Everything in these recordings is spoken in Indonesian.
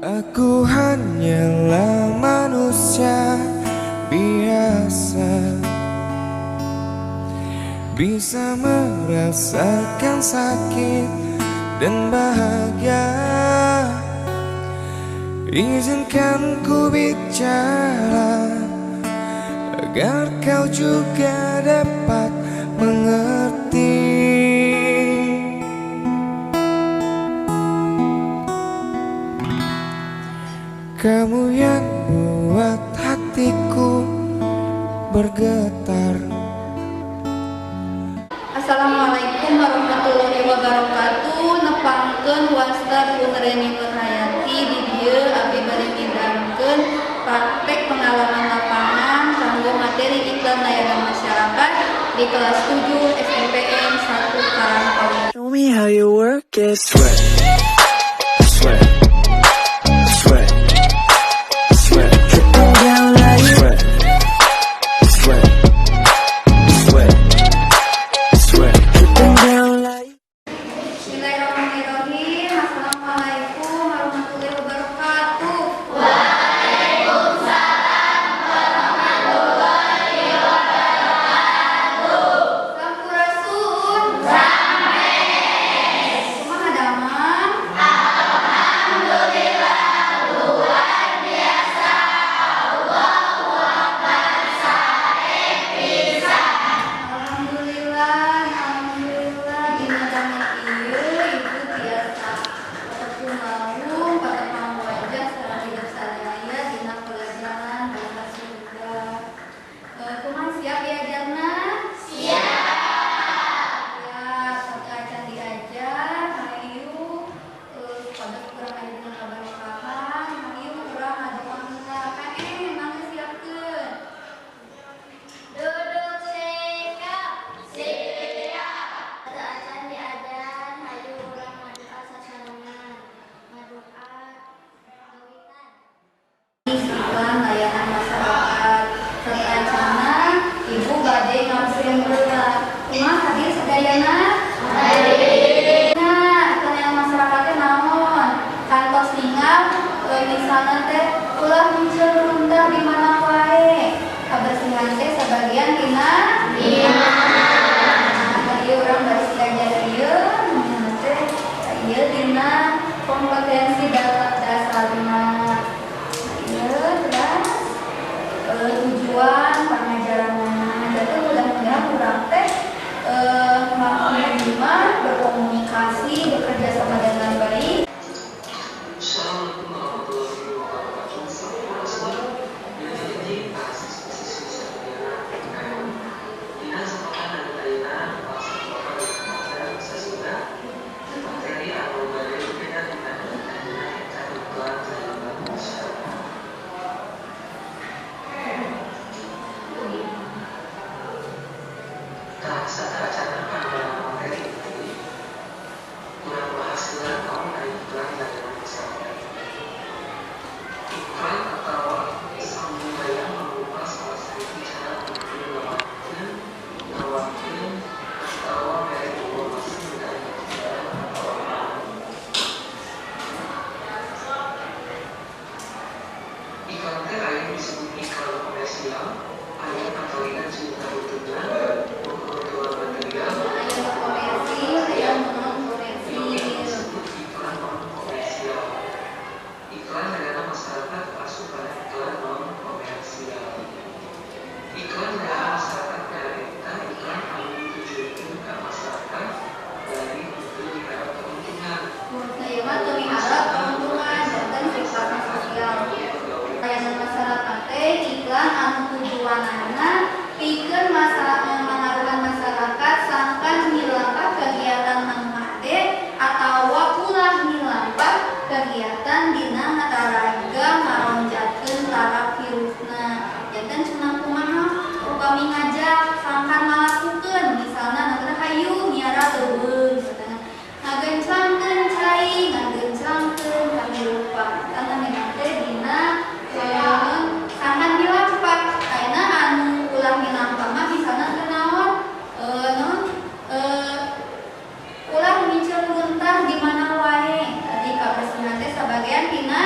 Aku hanyalah manusia biasa, bisa merasakan sakit dan bahagia. Izinkan ku bicara agar kau juga dapat mengerti. Kamu yang buat hatiku bergetar. Assalamualaikum warahmatullahi wabarakatuh. Nepangkeun wasta Punreni Nurhayati di dieu abdi bade midangkeun praktek pengalaman lapangan kanggo materi iklan layanan masyarakat di kelas 7 SMPN 1 Karangpawi. Show me how you work it. Sweat, sweat, sweat, sweat, dripping down like sweat, sweat, sweat, sweat, dripping down like. Bismillahirrahmanirrahim. Assalamualaikum warahmatullahi wabarakatuh. Sampurasun. Kumaha damang? Alhamdulillah, dina damang ieu ibu biasa ataupun laung pada pang wajah sareng hidup sadaya dina pelajaran bahasa Sunda. Kumaha siap diajarna? Siap. Ya, satu acan diajar, hayu pada kurang aya dina kabarokahan, hayu urang ngadoakeunna. Mangga siapkeun. Duduk sikap. Siap. Ada acan diajar, hayu urang ngadoa sasarangan. Ngadoa gawitan. Iklan layanan masyarakat. Saacana ibu bade ngamsieun geula. Kumaha hadir sadayana? Hadir. Nah, layanan masyarakat teh naon? Kantos ningal misalna teh ulah muncul runtah di mana wae. Kabersihan teh sebagian dina tadi orang bari belajar ieu namanya teh ieu dina kompetensi dasarna. Ieu terus tujuan pengajaranna. Jadi mudah-mudahan urang teh mampu menerima, berkomunikasi, bekerja sama dengan baik. Assalamualaikum warahmatullahi wabarakatuh. Jadi siswa-siswi sekalian, Dina sepakat dan layanan bahasa dan sesudah materi atau balik berbeda dengan iklan layanan masyarakat. Tak acara pada materi ini kurang berhasil kaum dari iklan layanan masyarakat. Iklan atau sambung layar merupakan salah satu cara untuk menawarkan atau merek informasi dari negara atau orang. Iklan teh aya disebut iklan komersial, aya patokan cerita utuhna, kebutuhan material, Aya komersil, aya non komersil. disebut iklan non komersial. Iklan layanan masyarakat masuk pada iklan non komersial. Iklan layanan masyarakat nyarita iklan anu ditujukeun ka masyarakat dari itu diharap keuntungan. Nah, ieu mah teu miharap keuntungan dan sifatna sosial. Layanan masyarakat teh iklan anu tujuanna pikeun mangaruhan masyarakat sangkan ngilangkan kegiatan anu hade atawa ulah ngilangkan kegiatan dina ngataraga ngaronjatkeun taraf virusna. Janten cenah kumaha upami ngajak sangkan ngalakukeun misalna nanti hayu miara teuweung misalna ngagencangkeun cai ngagencangkeun kahirupan kana memang teh dina sangkan dilampak ayeuna anu ulah dilampak mah misalna teu naon ulah micil runtah di mana wae tadi kabersihan teh sabagian dina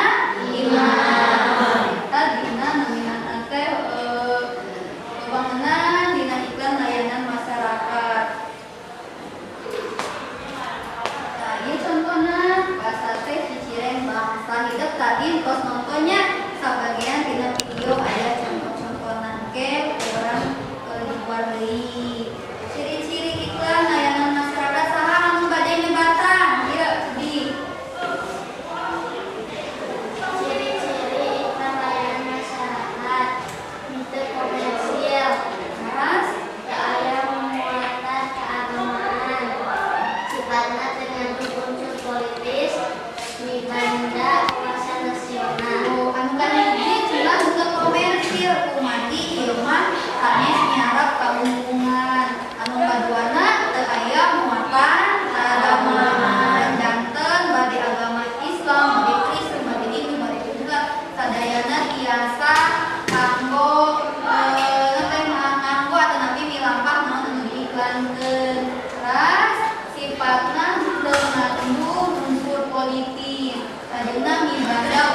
setelah hidup tadi tos nontonnya sebagian tina video aya contoh-contoh nangke orang keluar deui. Ciri-ciri iklan layanan masyarakat saha anu bade nyebatan? Ieu di Ciri-ciri iklan layanan masyarakat itu komersial, Mas, tak aya muatan keagamaan, sifatnya tergantung unsur politis, mibanda kuasa nasional. anu kana hiji cenah juga komersil kumadi ieu mah sanes miarap kaungkungan. Anu kaduana teu aya muatan keagamaan janten bade agama Islam, bade Kristen, bade Hindu, bade Buddha, sadayana tiasa kanggo nganggo atanapi milampah naon anu diiklankeun. Ras sifatna teu ngandung unsur politis. Ayeuna mibanda